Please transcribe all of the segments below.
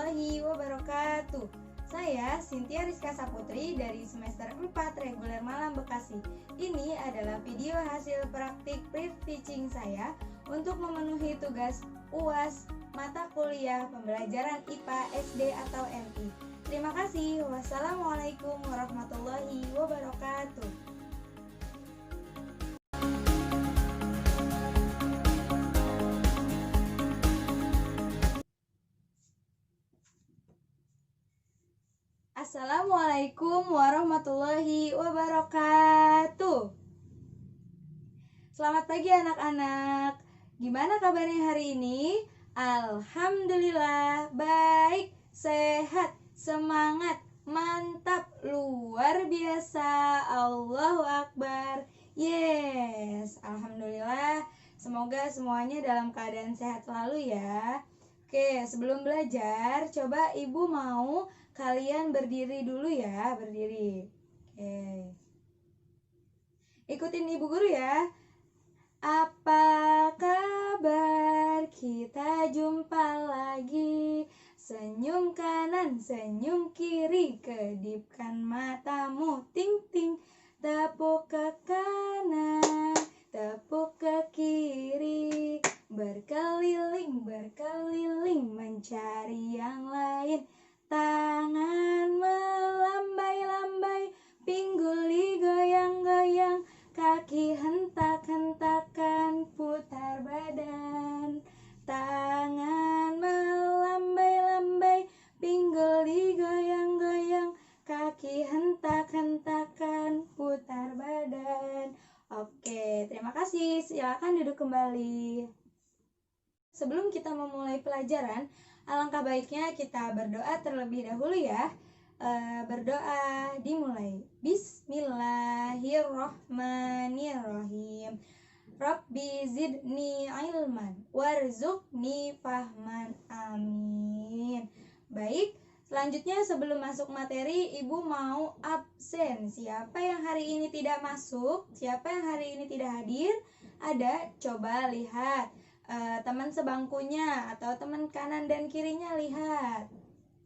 warahmatullahi wabarakatuh. Saya Cynthia Rizka Saputri dari semester 4 reguler Malang Bekasi. Ini adalah video hasil praktik pre-teaching saya untuk memenuhi tugas UAS mata kuliah pembelajaran IPA SD atau MI. Terima kasih. Wassalamualaikum warahmatullahi wabarakatuh. Assalamualaikum warahmatullahi wabarakatuh. Selamat pagi anak-anak. Gimana kabarnya hari ini? Alhamdulillah baik, sehat, semangat, mantap, luar biasa. Allahu Akbar. Yes, alhamdulillah. Semoga semuanya dalam keadaan sehat selalu ya. Oke, sebelum belajar, coba ibu mau kalian berdiri dulu ya, berdiri. Oke. Ikutin ibu guru ya. Apa kabar? Kita jumpa lagi. Senyum kanan, senyum kiri, kedipkan matamu, ting ting. Tepuk ke kanan, tepuk ke kiri. Berkeliling, berkeliling, mencari yang lain. Tangan melambai-lambai, pinggul digoyang-goyang, kaki hentak-hentakan, putar badan. Tangan melambai-lambai, pinggul digoyang-goyang, kaki hentak-hentakan, putar badan. Oke, terima kasih. Silakan duduk kembali. Sebelum kita memulai pelajaran, alangkah baiknya kita berdoa terlebih dahulu ya. Berdoa dimulai. Bismillahirrohmanirrohim. Rabbi zidni ilman warzuqni fahman. Amin. Baik, selanjutnya sebelum masuk materi, ibu mau absen. Siapa yang hari ini tidak masuk? Siapa yang hari ini tidak hadir? Ada? Coba lihat. Teman sebangkunya atau teman kanan dan kirinya lihat.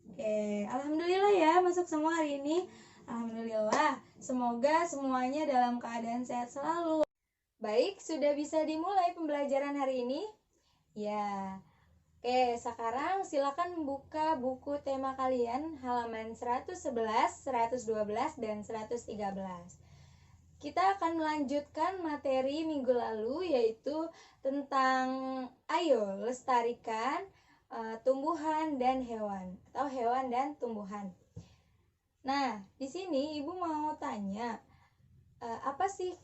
Oke, alhamdulillah ya masuk semua hari ini. Alhamdulillah. Semoga semuanya dalam keadaan sehat selalu. Baik, sudah bisa dimulai pembelajaran hari ini? Ya. Oke, sekarang silakan buka buku tema kalian halaman 111, 112 dan 113. Kita akan melanjutkan materi minggu lalu, yaitu tentang ayo lestarikan tumbuhan dan hewan atau hewan dan tumbuhan. Nah, di sini ibu mau tanya, apa sih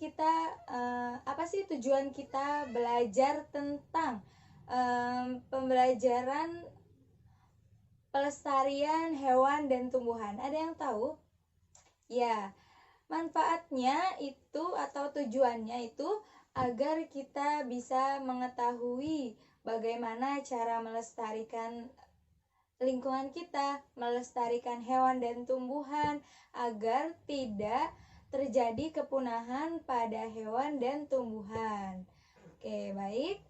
tujuan kita belajar tentang pembelajaran pelestarian hewan dan tumbuhan? Ada yang tahu? Ya. Manfaatnya itu atau tujuannya itu agar kita bisa mengetahui bagaimana cara melestarikan lingkungan kita, melestarikan hewan dan tumbuhan agar tidak terjadi kepunahan pada hewan dan tumbuhan. Oke, baik.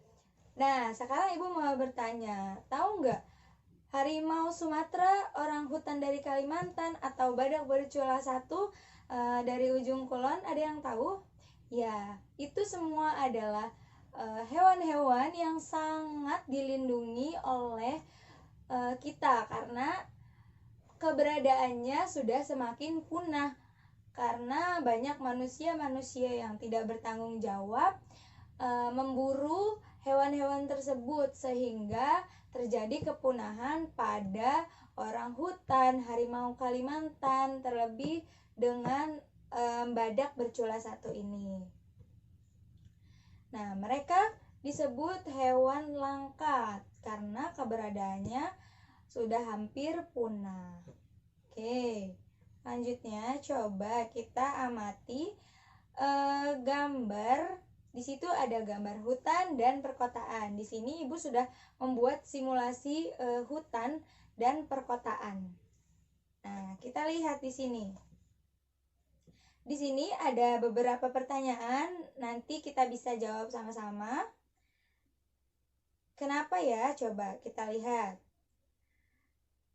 Nah, sekarang ibu mau bertanya, tahu nggak harimau Sumatera, orang hutan dari Kalimantan, atau badak bercula satu dari ujung kulon, ada yang tahu? Ya, itu semua adalah hewan-hewan yang sangat dilindungi oleh kita karena keberadaannya sudah semakin punah karena banyak manusia-manusia yang tidak bertanggung jawab memburu hewan-hewan tersebut sehingga terjadi kepunahan pada orang hutan, harimau Kalimantan, terlebih dengan badak bercula satu ini. Nah, mereka disebut hewan langka karena keberadaannya sudah hampir punah. Oke, selanjutnya coba kita amati gambar. Di situ ada gambar hutan dan perkotaan. Di sini ibu sudah membuat simulasi hutan dan perkotaan. Nah, kita lihat di sini. Di sini ada beberapa pertanyaan, nanti kita bisa jawab sama-sama. Kenapa ya? Coba kita lihat.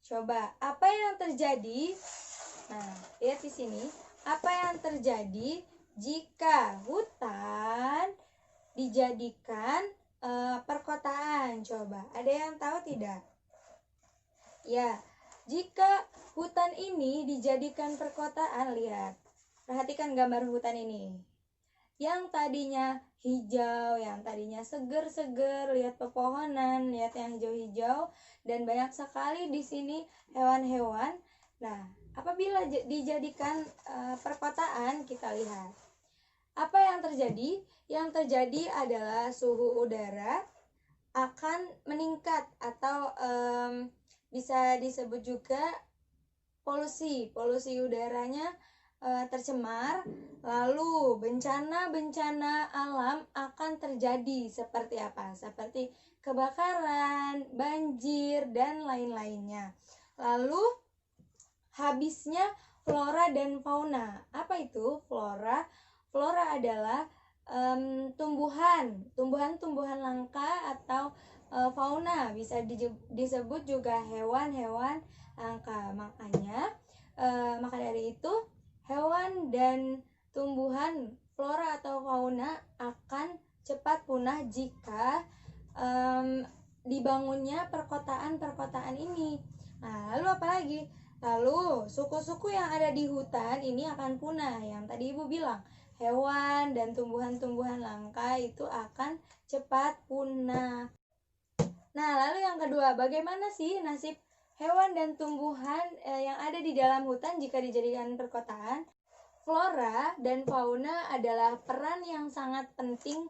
Coba, apa yang terjadi? Nah, lihat di sini. Apa yang terjadi jika hutan dijadikan perkotaan? Coba, ada yang tahu tidak? Ya, jika hutan ini dijadikan perkotaan, lihat. Perhatikan gambar hutan ini. Yang tadinya hijau, yang tadinya seger-seger, lihat pepohonan, lihat yang hijau-hijau, dan banyak sekali di sini hewan-hewan. Nah, apabila dijadikan perkotaan, kita lihat apa yang terjadi. Yang terjadi adalah suhu udara akan meningkat atau bisa disebut juga polusi udaranya tercemar, lalu bencana-bencana alam akan terjadi seperti apa? Seperti kebakaran, banjir, dan lain-lainnya. Lalu habisnya flora dan fauna. Apa itu flora? Flora adalah tumbuhan-tumbuhan langka atau fauna, bisa disebut juga hewan-hewan langka. Maka dari itu hewan dan tumbuhan flora atau fauna akan cepat punah jika dibangunnya perkotaan ini. Nah, lalu apa lagi? Lalu suku-suku yang ada di hutan ini akan punah. Yang tadi Ibu bilang, hewan dan tumbuhan-tumbuhan langka itu akan cepat punah. Nah, lalu yang kedua, bagaimana sih nasib hewan dan tumbuhan yang ada di dalam hutan jika dijadikan perkotaan? Flora dan fauna adalah peran yang sangat penting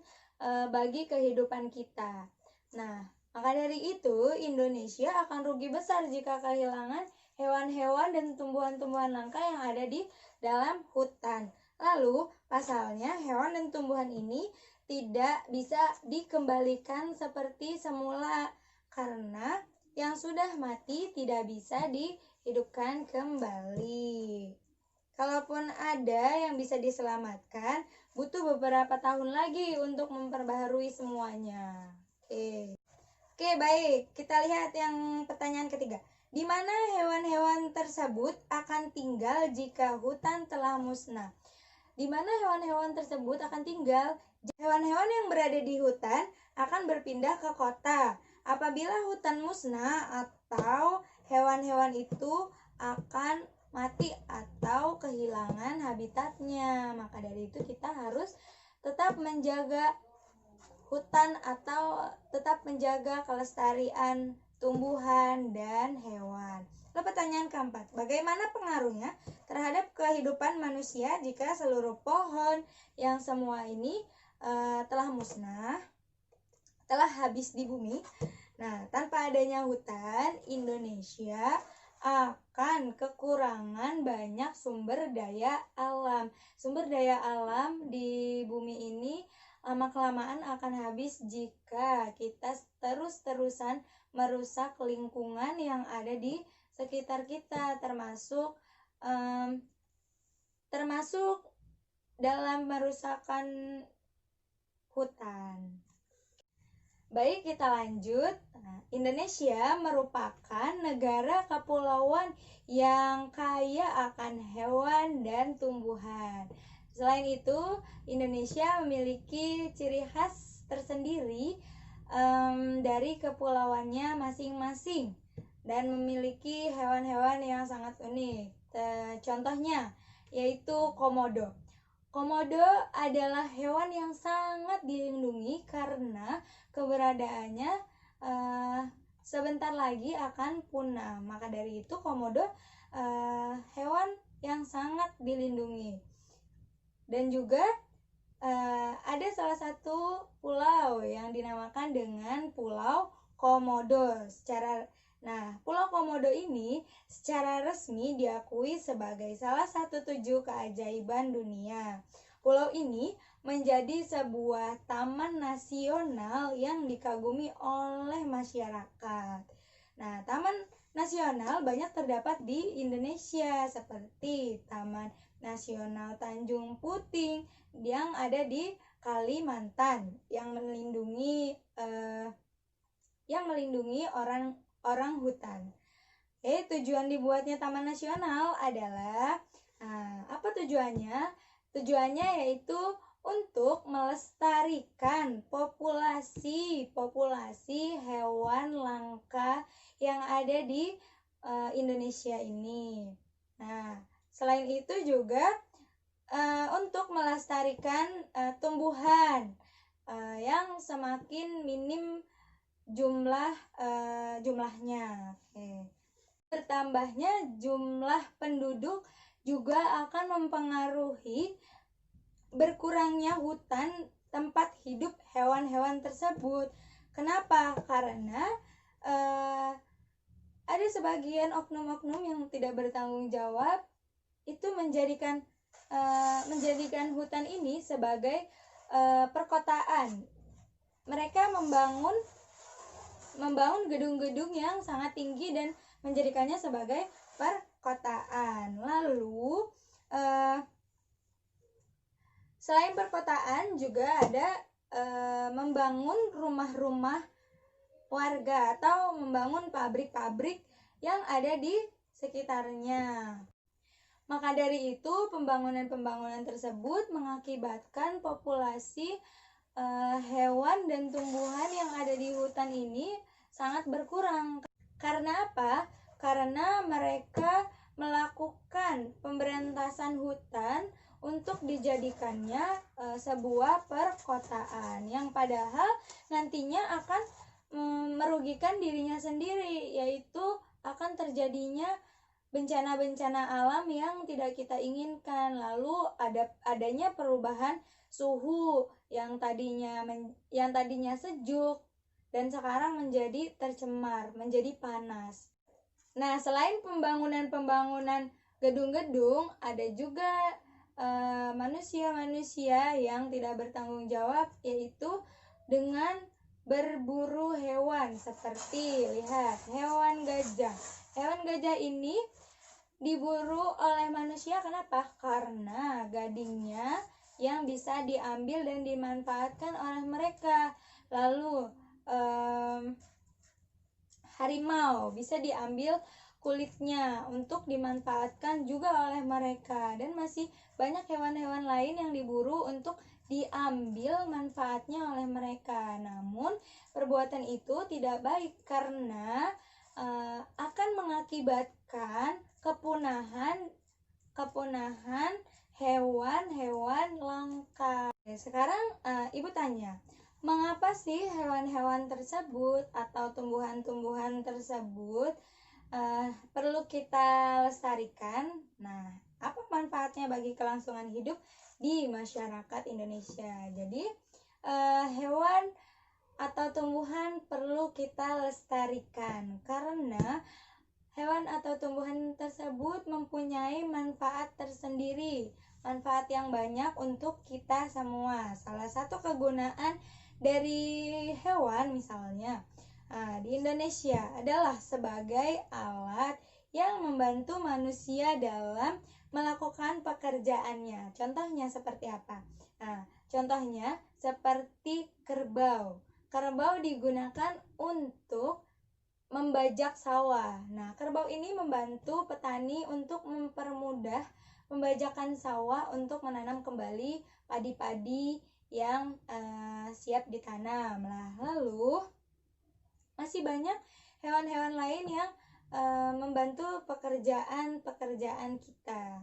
bagi kehidupan kita. Nah, maka dari itu Indonesia akan rugi besar jika kehilangan hewan-hewan dan tumbuhan-tumbuhan langka yang ada di dalam hutan. Lalu, pasalnya hewan dan tumbuhan ini tidak bisa dikembalikan seperti semula karena yang sudah mati tidak bisa dihidupkan kembali. Kalaupun ada yang bisa diselamatkan, butuh beberapa tahun lagi untuk memperbaharui semuanya. Oke, baik. Kita lihat yang pertanyaan ketiga. Di mana hewan-hewan tersebut akan tinggal jika hutan telah musnah? Di mana hewan-hewan tersebut akan tinggal? Hewan-hewan yang berada di hutan akan berpindah ke kota. Apabila hutan musnah atau hewan-hewan itu akan mati atau kehilangan habitatnya. Maka dari itu kita harus tetap menjaga hutan atau tetap menjaga kelestarian tumbuhan dan hewan. Lalu pertanyaan keempat, bagaimana pengaruhnya terhadap kehidupan manusia jika seluruh pohon yang semua ini telah musnah, telah habis di bumi? Nah, tanpa adanya hutan, Indonesia akan kekurangan banyak sumber daya alam. Sumber daya alam di bumi ini lama-kelamaan akan habis jika kita terus-terusan merusak lingkungan yang ada di sekitar kita, termasuk dalam merusakan hutan. Baik, kita lanjut. Indonesia merupakan negara kepulauan yang kaya akan hewan dan tumbuhan. Selain itu, Indonesia memiliki ciri khas tersendiri dari kepulauannya masing-masing dan memiliki hewan-hewan yang sangat unik. Contohnya yaitu komodo. Komodo adalah hewan yang sangat dilindungi karena keberadaannya sebentar lagi akan punah. Maka dari itu komodo hewan yang sangat dilindungi. Dan juga ada salah satu pulau yang dinamakan dengan Pulau Komodo. Pulau Komodo ini secara resmi diakui sebagai salah satu 7 keajaiban dunia. Pulau ini menjadi sebuah taman nasional yang dikagumi oleh masyarakat. Nah, taman nasional banyak terdapat di Indonesia Seperti Taman Nasional Tanjung Puting yang ada di Kalimantan yang melindungi orang hutan. Tujuan dibuatnya Taman Nasional adalah apa tujuannya? Tujuannya yaitu untuk melestarikan populasi hewan langka yang ada di Indonesia ini. Nah, selain itu juga untuk melestarikan tumbuhan yang semakin minim jumlahnya. Bertambahnya jumlah penduduk juga akan mempengaruhi berkurangnya hutan tempat hidup hewan-hewan tersebut. Kenapa? Karena ada sebagian oknum-oknum yang tidak bertanggung jawab itu menjadikan hutan ini sebagai perkotaan. Mereka membangun gedung-gedung yang sangat tinggi dan menjadikannya sebagai perkotaan. Lalu selain perkotaan juga ada membangun rumah-rumah warga atau membangun pabrik-pabrik yang ada di sekitarnya. Maka dari itu pembangunan tersebut mengakibatkan populasi hewan dan tumbuhan yang ada di hutan ini sangat berkurang. Karena apa? Karena mereka melakukan pemberantasan hutan untuk dijadikannya sebuah perkotaan yang padahal nantinya akan merugikan dirinya sendiri, yaitu akan terjadinya bencana-bencana alam yang tidak kita inginkan. Lalu adanya perubahan suhu yang tadinya sejuk dan sekarang menjadi tercemar, menjadi panas. Nah, selain pembangunan gedung-gedung, ada juga manusia-manusia yang tidak bertanggung jawab, yaitu dengan berburu hewan. Seperti lihat hewan gajah. Hewan gajah ini diburu oleh manusia. Kenapa? Karena gadingnya yang bisa diambil dan dimanfaatkan oleh mereka. Lalu harimau bisa diambil kulitnya untuk dimanfaatkan juga oleh mereka, dan masih banyak hewan-hewan lain yang diburu untuk diambil manfaatnya oleh mereka. Namun perbuatan itu tidak baik karena akan mengakibatkan kepunahan hewan-hewan langka. Sekarang Ibu tanya, mengapa sih hewan-hewan tersebut atau tumbuhan-tumbuhan tersebut perlu kita lestarikan? Nah, apa manfaatnya bagi kelangsungan hidup di masyarakat Indonesia? Jadi, hewan atau tumbuhan perlu kita lestarikan karena hewan atau tumbuhan tersebut mempunyai manfaat tersendiri, manfaat yang banyak untuk kita semua. Salah satu kegunaan dari hewan misalnya di Indonesia adalah sebagai alat yang membantu manusia dalam melakukan pekerjaannya. Contohnya seperti apa? Contohnya seperti kerbau. Kerbau digunakan untuk membajak sawah. Nah, kerbau ini membantu petani untuk mempermudah pembajakan sawah untuk menanam kembali padi-padi yang siap ditanam. Lalu masih banyak hewan-hewan lain yang membantu pekerjaan kita.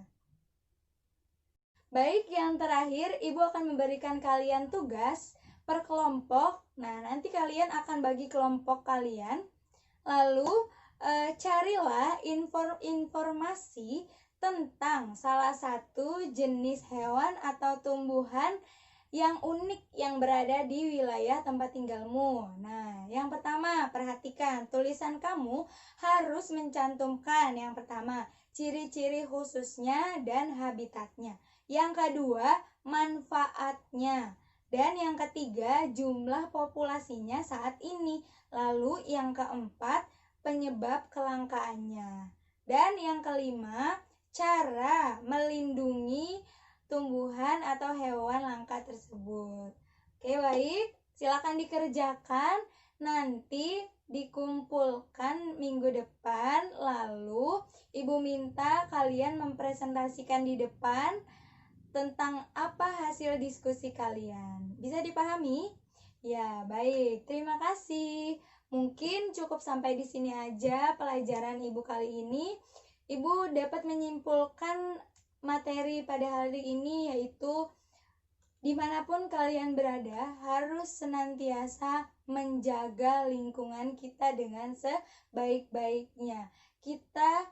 Baik, yang terakhir Ibu akan memberikan kalian tugas per kelompok. Nah, nanti kalian akan bagi kelompok kalian. Lalu carilah informasi tentang salah satu jenis hewan atau tumbuhan yang unik yang berada di wilayah tempat tinggalmu. Nah, yang pertama, perhatikan tulisan kamu harus mencantumkan yang pertama, ciri-ciri khususnya dan habitatnya. Yang kedua, manfaatnya. Dan yang ketiga, jumlah populasinya saat ini. Lalu yang keempat, penyebab kelangkaannya. Dan yang kelima, cara melindungi tumbuhan atau hewan langka tersebut. Oke, baik. Silakan dikerjakan. Nanti dikumpulkan minggu depan, lalu Ibu minta kalian mempresentasikan di depan tentang apa hasil diskusi kalian. Bisa dipahami? Ya, baik. Terima kasih. Mungkin cukup sampai di sini aja pelajaran Ibu kali ini. Ibu dapat menyimpulkan materi pada hari ini, yaitu dimanapun kalian berada harus senantiasa menjaga lingkungan kita dengan sebaik-baiknya. Kita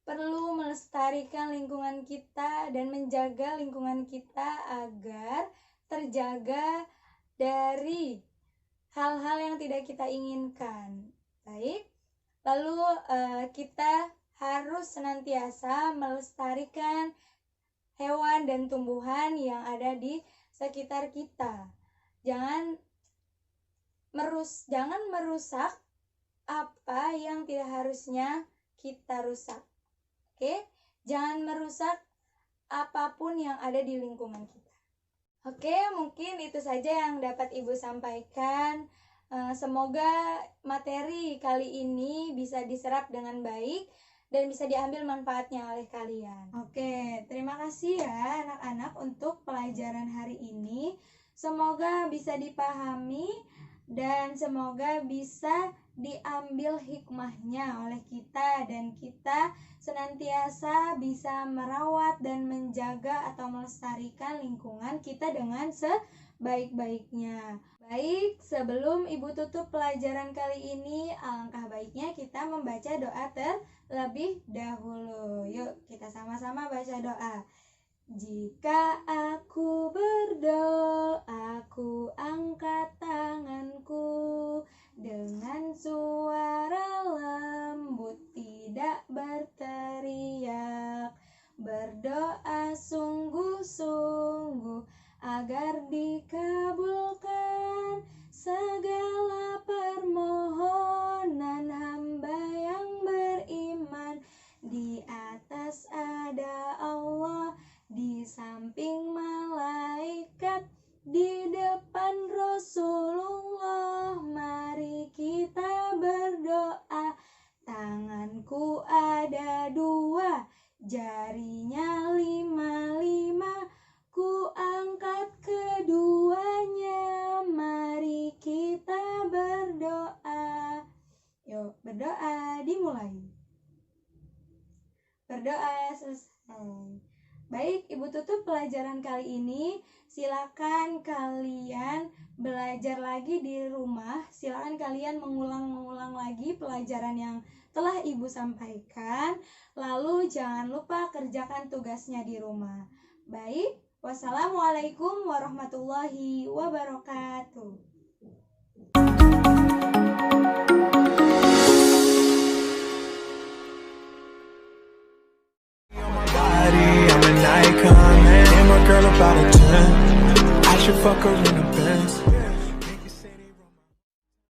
perlu melestarikan lingkungan kita dan menjaga lingkungan kita agar terjaga dari hal-hal yang tidak kita inginkan. Baik, lalu kita harus senantiasa melestarikan hewan dan tumbuhan yang ada di sekitar kita. Jangan merusak apa yang tidak harusnya kita rusak. Oke, jangan merusak apapun yang ada di lingkungan kita. Oke, mungkin itu saja yang dapat Ibu sampaikan. Semoga materi kali ini bisa diserap dengan baik dan bisa diambil manfaatnya oleh kalian. Oke, terima kasih ya anak-anak untuk pelajaran hari ini. Semoga bisa dipahami dan semoga bisa diambil hikmahnya oleh kita, dan kita senantiasa bisa merawat dan menjaga atau melestarikan lingkungan kita dengan sebaik-baiknya. Baik, sebelum Ibu tutup pelajaran kali ini, alangkah baiknya kita membaca doa terlebih dahulu. Yuk, kita sama-sama baca doa. Jika aku berdoa, aku angkat tanganku dengan suara lembut, tidak berteriak. Berdoa sungguh-sungguh agar dikabulkan segala permohonan hamba yang beriman. Di atas ada Allah, di samping malaikat, di depan Rasulullah. Mari kita berdoa. Tanganku ada 2, jarinya 5, ku angkat keduanya. Mari kita berdoa. Yuk, berdoa dimulai. Berdoa selesai. Baik, Ibu tutup pelajaran kali ini. Silakan kalian belajar lagi di rumah. Silakan kalian mengulang lagi pelajaran yang telah Ibu sampaikan. Lalu jangan lupa kerjakan tugasnya di rumah. Baik, wassalamualaikum warahmatullahi wabarakatuh.